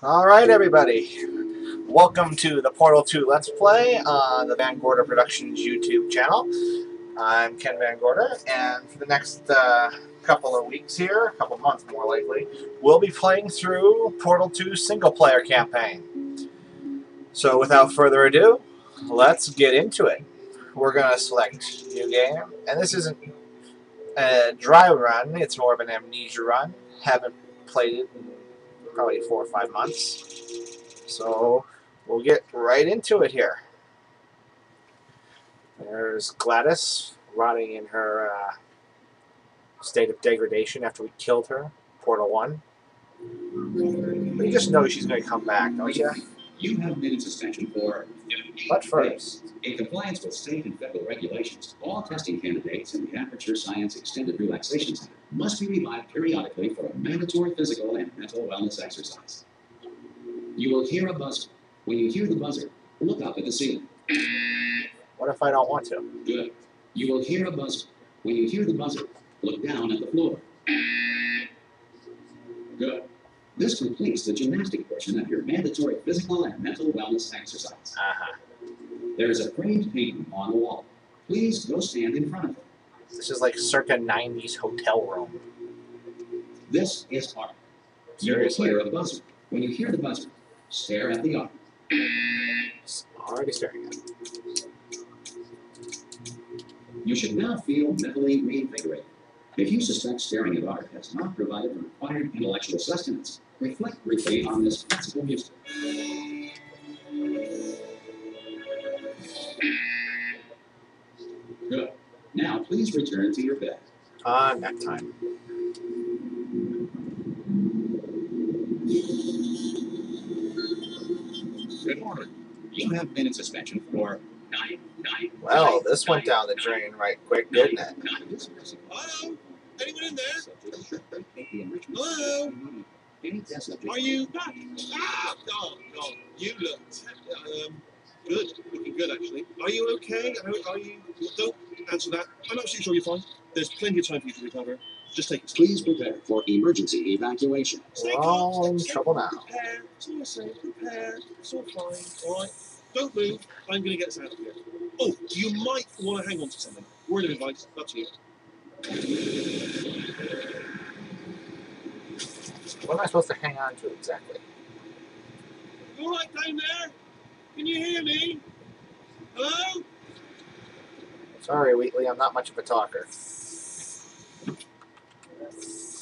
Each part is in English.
Alright, everybody. Welcome to the Portal 2 Let's Play on the Van Gorder Productions YouTube channel. I'm Ken Van Gorder, and for the next couple of weeks here, a couple months more likely, we'll be playing through Portal 2 single-player campaign. So without further ado, let's get into it. We're going to select New Game, and this isn't a dry run, it's more of an amnesia run. Haven't played it in probably 4 or 5 months. So we'll get right into it here. There's Gladys rotting in her state of degradation after we killed her. Portal 1. You just know she's going to come back, don't you? You have been in suspension for... But first, in compliance with state and federal regulations, all testing candidates in the Aperture Science Extended Relaxation Center must be revived periodically for a mandatory physical and mental wellness exercise. You will hear a buzzer. When you hear the buzzer, look up at the ceiling. what if I don't want to? Good. You will hear a buzzer. When you hear the buzzer, look down at the floor. Good. This completes the gymnastic portion of your mandatory physical and mental wellness exercise. There is a framed painting on the wall. Please go stand in front of it. This is like circa 90s hotel room. This is art. Seriously? You will hear a buzzer. When you hear the buzzer, stare at the art. Already staring at it. You should now feel mentally reinvigorated. If you suspect staring at art has not provided the required intellectual sustenance, reflect briefly on this classical music. Good. Now please return to your bed. Nap time. Good morning. You have been in suspension for 9. Well, this went down the drain right quick, didn't it? Hello? Anyone in there? Hello? Hello? Are you back? Ah! Oh, God. You look good. Looking good, actually. Are you okay? Are you... Don't answer that. I'm absolutely sure you're fine. There's plenty of time for you to recover. Just take it. Please prepare for emergency evacuation. We're all in trouble now. Prepare. That's all I say. Prepare. It's all fine. All right? Don't move. I'm going to get us out of here. Oh, you might want to hang on to something. Word of advice. Up to you. What am I supposed to hang on to exactly? You all right down there? Can you hear me? Hello? Sorry, Wheatley, I'm not much of a talker.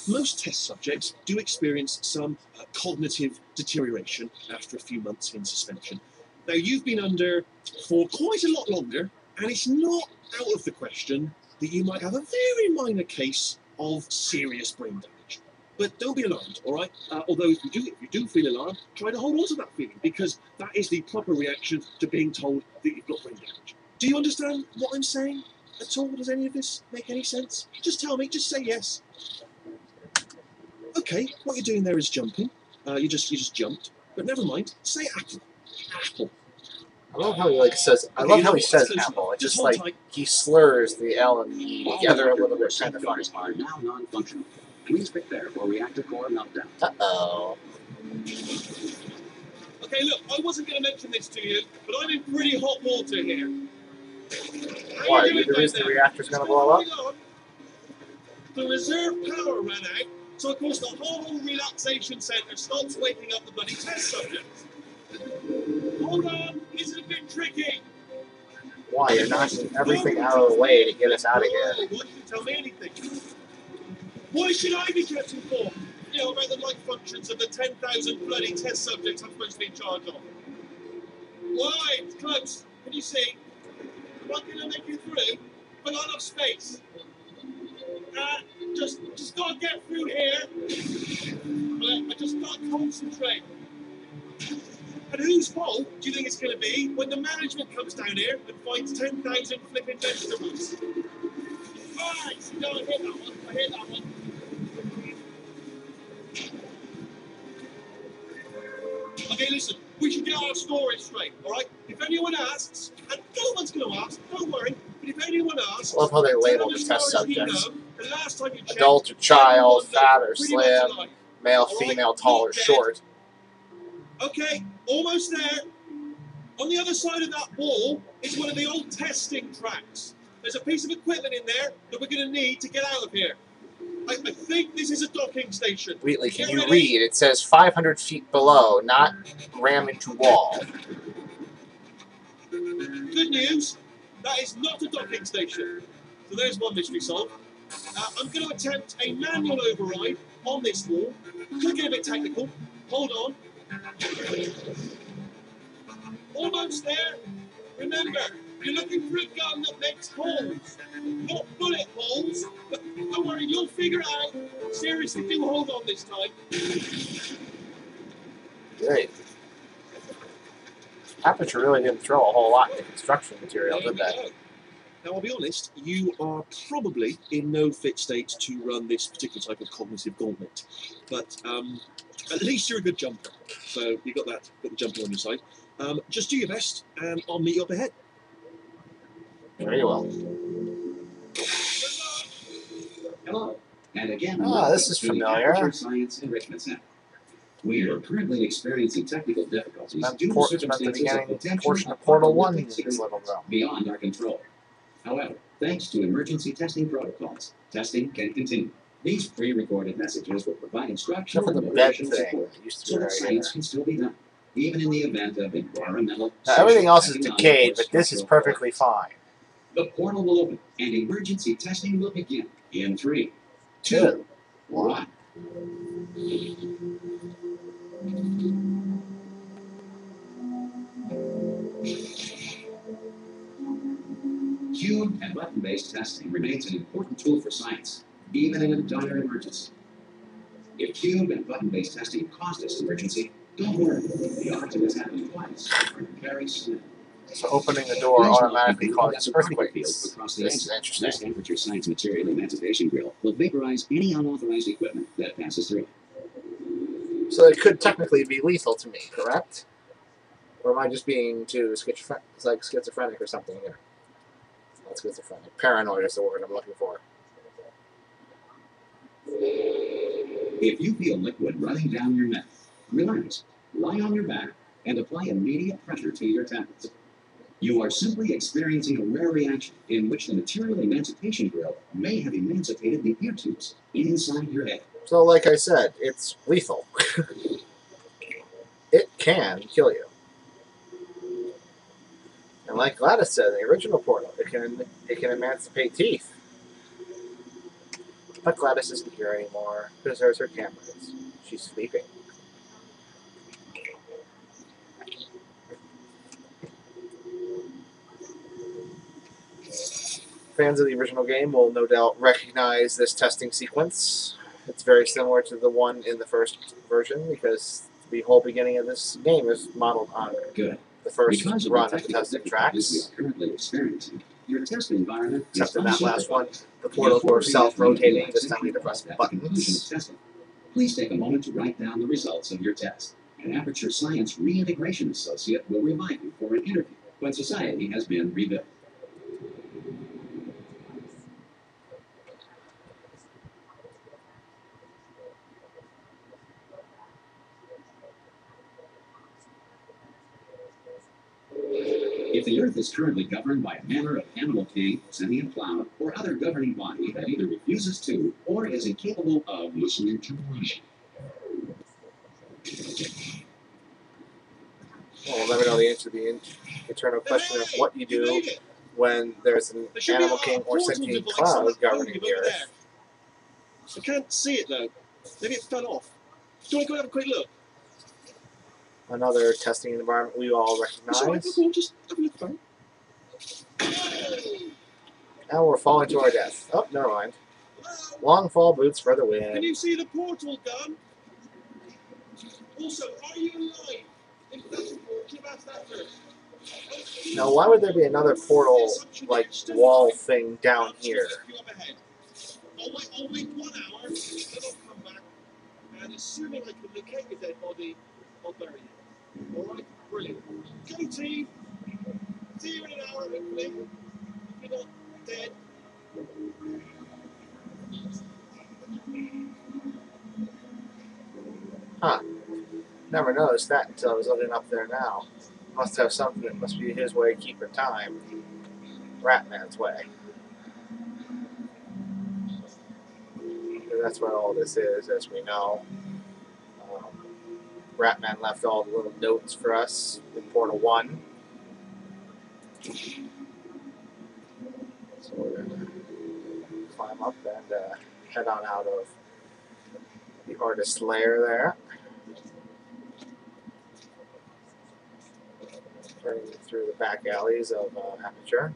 Most test subjects do experience some cognitive deterioration after a few months in suspension. Now, you've been under for quite a lot longer, and it's not out of the question that you might have a very minor case of serious brain damage. But don't be alarmed, all right? Although if you do feel alarmed, try to hold on to that feeling, because that is the proper reaction to being told that you've got brain damage. Do you understand what I'm saying at all? Does any of this make any sense? Just tell me, just say yes. Okay, what you're doing there is jumping. You just jumped. But never mind, say apple. Apple. I love how he says. I love how he says apple. It's just like he slurs the L and the E together a little bit, kind of funny. Are now non-functional. Please prepare for reactor core meltdown. Uh-oh. Okay, look, I wasn't going to mention this to you, but I'm in pretty hot water here. Why? Are you the reason the reactor's going to blow up? The reserve power ran out, so of course the whole relaxation centre stops waking up the bloody test subjects. Hold on, this is a bit tricky. Why? You're knocking everything out of the way to get us out of here. Why didn't you tell me anything? Why should I be kept informed? You know, about the life functions of the 10,000 bloody test subjects I'm supposed to be in charge of. Why? It's close. Can you see? I'm not going to make it through. But not enough space. Just gotta get through here. I just can't concentrate. And whose fault do you think it's going to be when the management comes down here and finds 10,000 flipping vegetables? Alright, no, I hit that one. I hit that one. Okay, listen, we should get our story straight, alright? If anyone asks, and no one's going to ask, don't worry, but if anyone asks... I love how they tell label them the as test far as he subjects. knows, the last time you checked, Adult or child, everyone fat or knows, pretty much slim, alike. male, Alright, female, tall or not dead. short. Okay, almost there. On the other side of that wall is one of the old testing tracks. There's a piece of equipment in there that we're going to need to get out of here. I think this is a docking station. Wheatley, can Get you ready. read? It says 500 feet below, not ram into wall. Good news, that is not a docking station. So there's one mystery solved. I'm going to attempt a manual override on this wall. Could get a bit technical. Hold on. Almost there. Remember, you're looking for a gun that makes holes. Not bullet holes, but don't worry, you'll figure it out. Seriously, do hold on this time. Great. Aperture really didn't throw a whole lot into construction material, There did we they? go. Now, I'll be honest, you are probably in no fit state to run this particular type of cognitive gauntlet. But at least you're a good jumper. So you've got the jumper on your side. Just do your best, and I'll meet you up ahead. Very well. Hello, and again, Ah, this is to the familiar. Aperture Science Enrichment Center. We are currently experiencing technical difficulties Spent due to the circumstances of beginning potential portion of Portal 1 in apocalyptic this little significance room. beyond our control. However, thanks to emergency testing protocols, testing can continue. These pre-recorded messages will provide Except instructional for the and bed motivational thing support that used to so be that right science here. can still be done, even in the event of environmental, Now, everything social, else is economic, decayed, or but this is structural perfectly collapse. fine. The portal will open, and emergency testing will begin in 3, 2, Two. 1. Cube and button-based testing remains an important tool for science, even in a dire emergency. If cube and button-based testing caused this emergency, don't worry. The odds of this happening twice are very slim. So opening the door Please note automatically that causes the particle field earthquakes. across the This is exit. interesting. This Aperture Science Material Emancipation Grill will vaporize any unauthorized equipment that passes through. So it could technically be lethal to me, correct? Or am I just being too schizophrenic or something here? Not schizophrenic. Paranoid is the word I'm looking for. If you feel liquid running down your neck, relax, lie on your back, and apply immediate pressure to your temples. You are simply experiencing a rare reaction in which the Material Emancipation Grill may have emancipated the ear tubes inside your head. So, like I said, it's lethal. It can kill you. And like Gladys said in the original Portal, it can emancipate teeth. But Gladys isn't here anymore because there's her cameras. She's sleeping. Fans of the original game will no doubt recognize this testing sequence. It's very similar to the one in the first version because the whole beginning of this game is modeled on Good. the first Because of run the of the technical testing difficulties we tracks. are currently experiencing, your test environment is Except in that last one, unsupervised. the portals were Before self-rotating. This time relaxation you had to press at the conclusion of buttons. testing, please take a moment to write down the results of your test. An Aperture Science Reintegration Associate will remind you for an interview when society has been rebuilt. If the Earth is currently governed by a manner of animal king, sentient cloud, or other governing body that either refuses to or is incapable of listening to reason, Well, we'll never know the answer to the eternal question of what you do when there's an animal king or sentient cloud governing the Earth. I can't see it though. Maybe it fell off. Do you want to go have a quick look? Another testing environment we all It's alright, recognize. cool, just have a look about. Now we're falling to our death. Oh, never mind. Long fall boots for the Can win. you see the portal gun? Also, are you alive? If that's important, you've asked that first. Now, why would there be another portal, like, wall thing down here? I'll wait 1 hour, then I'll come back, and assuming I can locate your dead body, I'll bury you. Alright? Brilliant. Go team! See you in an hour, hopefully. If you're not dead. Never noticed that until I was looking up there now. Must have something that must be his way of keeping time. Ratman's way. And that's what all this is, as we know. Ratman left all the little notes for us in Portal 1. So we're going to climb up and head on out of the artist's lair there. Turning through the back alleys of Aperture.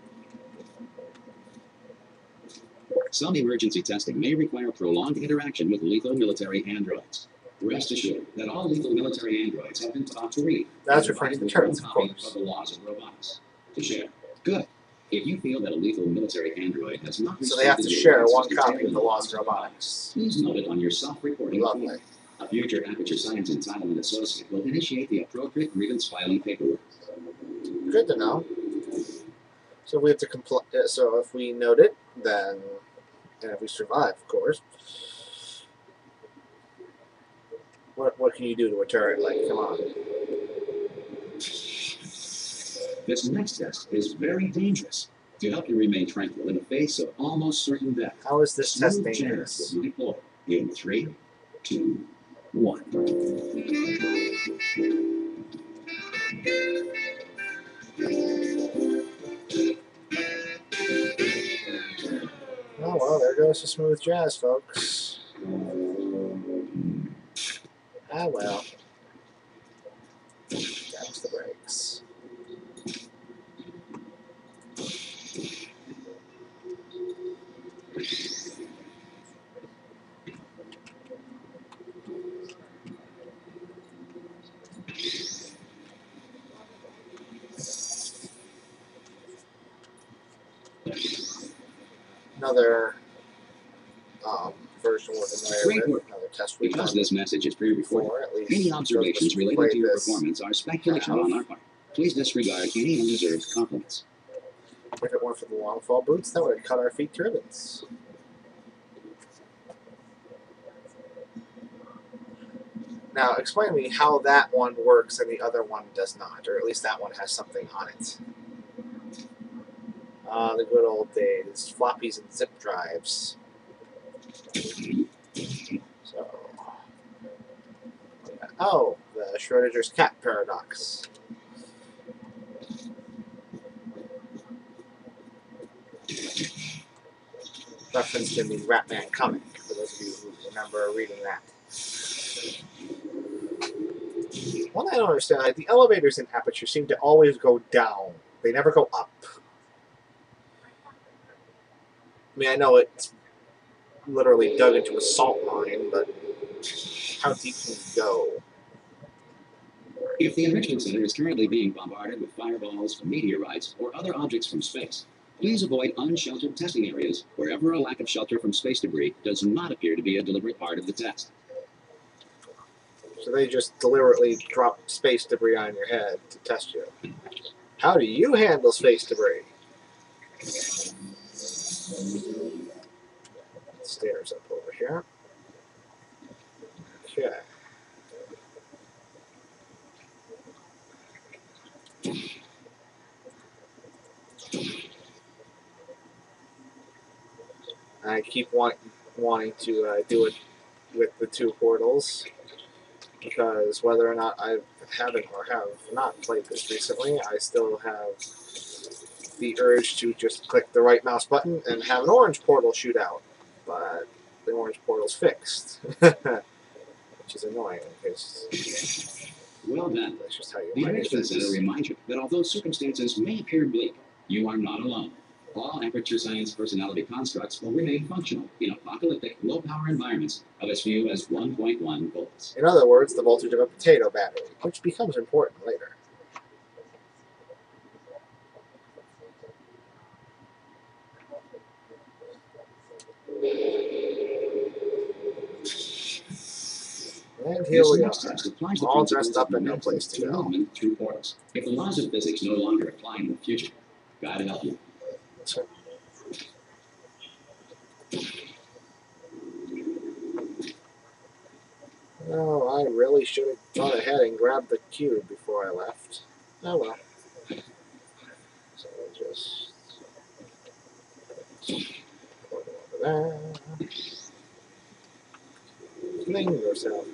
Some emergency testing may require prolonged interaction with lethal military androids. Rest assured that all lethal military androids have been taught to read. That's referring to the turrets, of course. Of the laws of robotics. To share. Good. If you feel that a lethal military android has not so they have to share one copy of the laws of robotics. Please note it on your self-reporting Lovely. form. A future Aperture Science Entitlement Associate will initiate the appropriate grievance filing paperwork. Good to know. So we have to comply. So if we note it, then, and if we survive, of course. What can you do to a turret? Like, come on. This next test is very dangerous. To help you remain tranquil in the face of almost certain death. How is this test Smooth dangerous? will you deploy in 3, 2, 1. Oh well, there goes the smooth jazz, folks. Ah well. That's the brakes. Another version we're familiar with, another test we've Because done this message is pre-recorded, before, at least. any observations related to your performance are speculation on our part. Please disregard any undeserved compliments. If it weren't for the long fall boots, that would have cut our feet to ribbons. Now, explain to me how that one works and the other one does not, or at least that one has something on it. The good old days, floppies and zip drives. So, oh, the Schrodinger's cat paradox. Referenced in the Ratman comic, for those of you who remember reading that. One thing I don't understand, like, the elevators in Aperture seem to always go down. They never go up. I mean, I know it's literally dug into a salt mine, but how deep can you go? If the Enrichment Center is currently being bombarded with fireballs, meteorites, or other objects from space, please avoid unsheltered testing areas wherever a lack of shelter from space debris does not appear to be a deliberate part of the test. So they just deliberately drop space debris on your head to test you. How do you handle space debris? Stairs up over here. Okay. I keep wanting to do it with the two portals, because whether or not I haven't or have not played this recently, I still have the urge to just click the right mouse button and have an orange portal shoot out. But the orange portal's fixed, which is annoying because Well done. that's just how you The manage Enrichment Center this. reminds you that although circumstances may appear bleak, you are not alone. All Aperture Science personality constructs will remain functional in apocalyptic, low-power environments of as few as 1.1 volts. In other words, the voltage of a potato battery, which becomes important later. And here This we next are, test applies the all principles dressed up of and no momentum place to go. movement through portals. If the laws of physics no longer apply in the future, God help you. So, Oh, I really should have gone ahead and grabbed the cube before I left. Oh well. So we'll just put it over there. Fling yourself.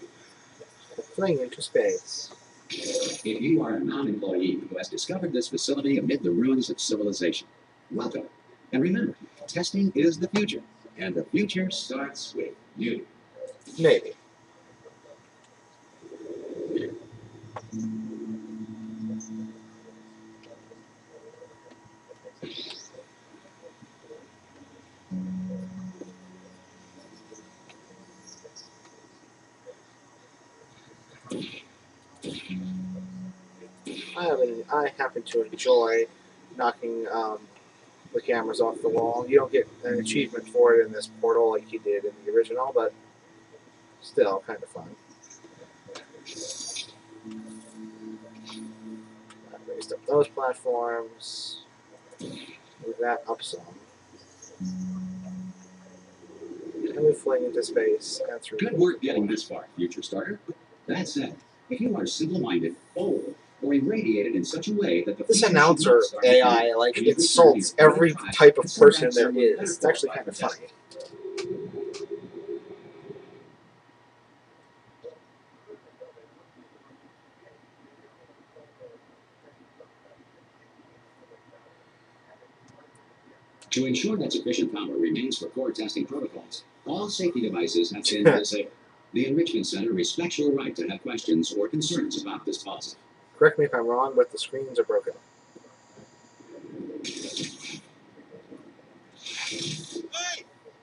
Fling into space. If you are a non-employee who has discovered this facility amid the ruins of civilization, welcome. And remember, testing is the future, and the future starts with you. Maybe. I happen to enjoy knocking the cameras off the wall. You don't get an achievement for it in this portal like you did in the original, but still kind of fun. I raised up those platforms. Move that up some. And we fling into space and through. Good work getting this far, future starter. That said, if you are simple-minded, old, or irradiated in such a way that the This future announcer should not start AI, like, insults every type of person there is. It's actually kind of funny. To ensure that sufficient power remains for core testing protocols, all safety devices have been disabled. The Enrichment Center respects your right to have questions or concerns about this policy. Correct me if I'm wrong, but the screens are broken. Hey!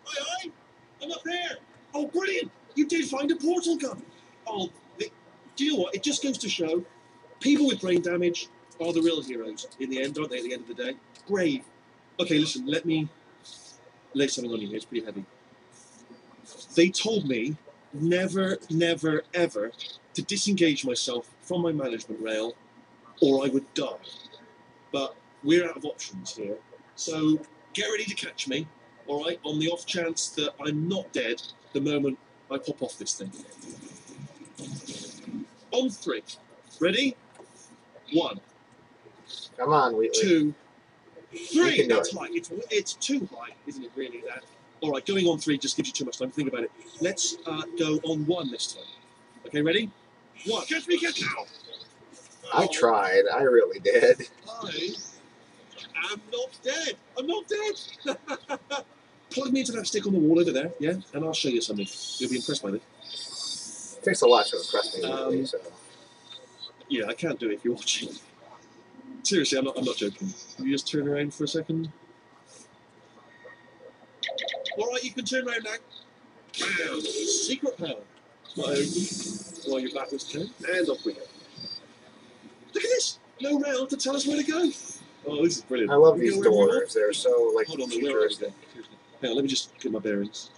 Hey! I'm up there! Oh, brilliant! You did find a portal gun! Oh, do you know what? It just goes to show, people with brain damage are the real heroes in the end, aren't they, at the end of the day? Brave. Okay, listen, let me lay something on you here. It's pretty heavy. They told me never, never, ever to disengage myself from my management rail or I would die. But we're out of options here. So get ready to catch me, all right, on the off chance that I'm not dead the moment I pop off this thing. On 3. Ready? 1, Come on, Wheatley. 2, 3. That's it. high. It's too high, isn't it, really, that? All right, going on 3 just gives you too much time to think about it. Let's go on 1 this time. Okay, ready? 1. Catch me, catch now! I tried. I really did. I'm not dead. I'm not dead. Plug me into that stick on the wall over there, yeah? And I'll show you something. You'll be impressed by this. It takes a lot to impress me, Wheatley, so. Yeah, I can't do it if you're watching. Seriously, I'm not joking. Can you just turn around for a second? All right, you can turn around now. Bam! Secret power. Not open while your back was turned. And off we go. Look at this! No rail to tell us where to go. Oh, this is brilliant. I love these doors. They're so, like, Hold on, futuristic. Hang on, let me just get my bearings.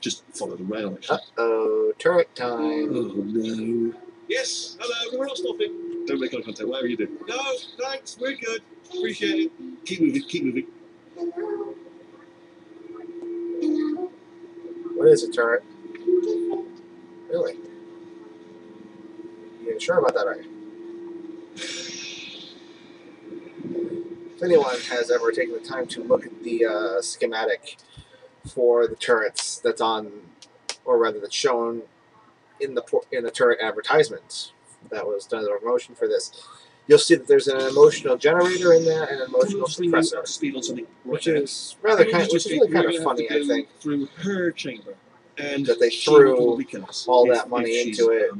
Just follow the rail, actually. Uh-oh, turret time. Oh, no. Yes, hello, we're not stopping. Don't make eye contact, whatever you do. No, thanks, we're good. Appreciate it. Keep moving, keep moving. What is a turret? Really? You ain't sure about that, are you? If anyone has ever taken the time to look at the schematic for the turrets that's on, or rather that's shown in the turret advertisement that was done as a promotion for this, you'll see that there's an emotional generator in there and an emotional suppressor, Speed on something which is really kind of funny, I think. Through her chamber. And that they threw all that money into it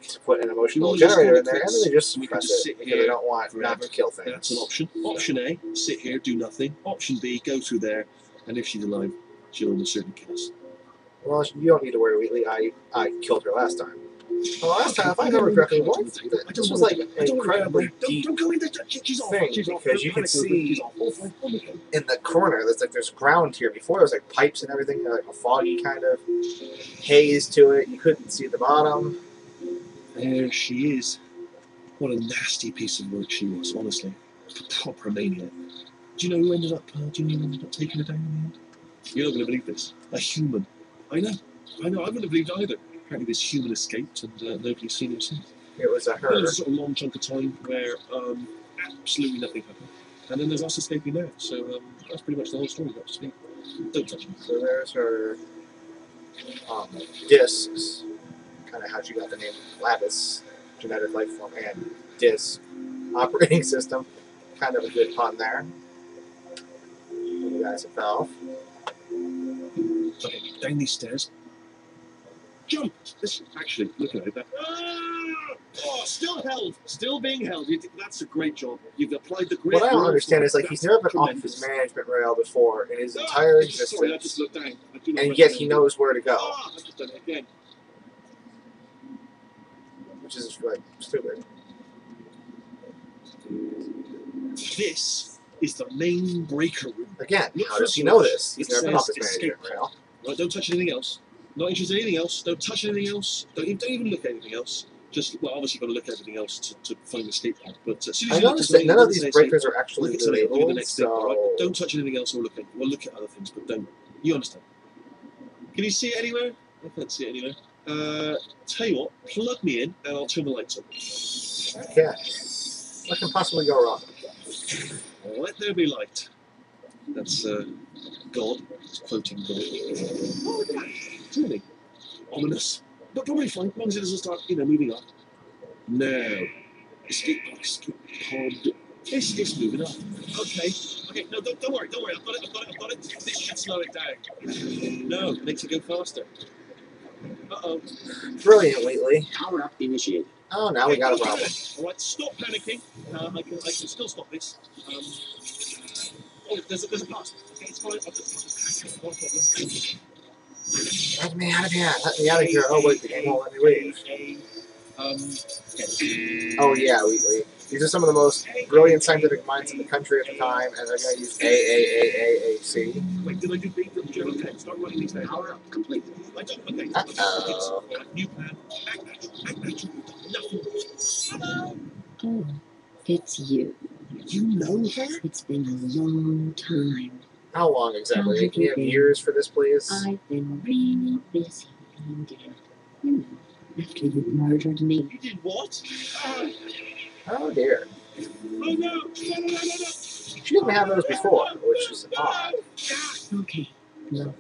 to put an emotional generator in there, and then they just suppress it because they don't want not to kill things. That's an option. Option A, sit here, do nothing. Option B, go through there, and if she's alive, she'll almost certainly kill us. Well, you don't need to worry, Wheatley. I killed her last time. Well, last time, if I remember correctly, this was like an incredibly deep thing, because you can see in the corner, there's ground here. Before there was like pipes and everything, like a foggy kind of haze to it. You couldn't see the bottom. There she is. What a nasty piece of work she was, honestly. A proper maniac. Do you know who ended up taking her down in the end? You're not going to believe this. A human. I know. I wouldn't have believed either. apparently this human escaped and nobody's seen him since. It was a There was her. a sort of long chunk of time where absolutely nothing happened. And then there's us escaping now. So that's pretty much the whole story, got to speak. Don't touch him. So there's her discs, kind of how she got the name Gladys, genetic life form, and disk operating system. Kind of a good pun there. You guys have fell. Okay, down these stairs. Jump! This, actually, look at that. Oh, still held. Still being held. That's a great job. You've applied the great. What I don't understand is, like, he's never been off tremendous. his management rail before in his entire Sorry, I existence, just looked down. I do not and yet he recommend knows where to it. go, Ah, I've just done it again. which is, like, stupid. This is the main breaker room. Again, Look how for does he a know switch. this? He's It never been off says his management escape. rail. Right, don't touch anything else. Not interested in anything else. Don't touch anything else. Don't even look at anything else. Just, well, obviously you've got to look at everything else to find the escape pod. But as soon as I you look noticed at that none of these escape breakers pod, are actually look at something, look at the labeled, next thing, all right? But so... don't touch anything else or look at. Well, look at other things, but don't. You understand? Can you see it anywhere? I can't see it anywhere. Tell you what, plug me in and I'll turn the lights on. Okay. What can possibly go wrong? Let there be light. That's God. It's quoting God. Oh, look at that. It's really ominous. But probably fine, as long as it doesn't start, moving up. No. Escape pod. It's moving up. Okay. Okay, no, don't worry. I've got it. This should slow it down. No, it makes it go faster. Uh-oh. Brilliant, Wheatley. Power up initiated. Oh, now we got a problem. All right, stop panicking. I can still stop this. Oh, there's a pass. Okay, it's fine. Not a problem. Let me out of here. Let me out of here. Oh, wait, the game won't let me leave. Oh, yeah, Wheatley. These are some of the most brilliant scientific minds in the country at the time, and they're going to use AAAAAC. Wait, did I do beat the German text? Start running these down. Power up complete. I don't. Okay. Uh-oh. New plan. Act natural. Nothing. Hello. Oh, it's you. You know her? It's been a long time. How long exactly? How have Can you you have been? years for this, please? I've been really busy being dead. You know, after you murdered me. You did what? Oh, dear. Oh no! No! She didn't have those before, which is odd. Okay, look,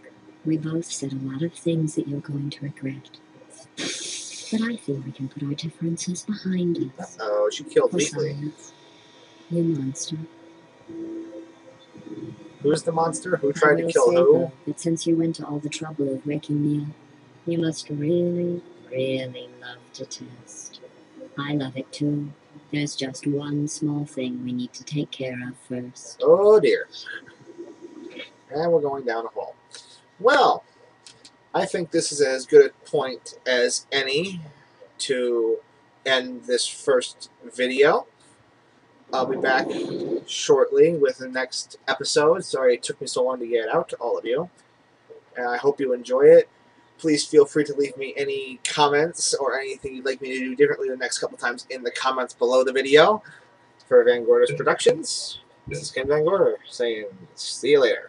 we both said a lot of things that you're going to regret. But I feel we can put our differences behind us. Oh, she killed Wheatley. Besides, you monster. Who's the monster? Who I tried to will kill say, who? though, that since you went to all the trouble of waking me up, you must really, really love to test. I love it too. There's just one small thing we need to take care of first. Oh, dear. And we're going down a hole. Well, I think this is as good a point as any to end this first video. I'll be back shortly with the next episode. Sorry it took me so long to get out to all of you. And I hope you enjoy it. Please feel free to leave me any comments or anything you'd like me to do differently the next couple times in the comments below the video. For Van Gorder's Productions, this is Ken Van Gorder saying, see you later.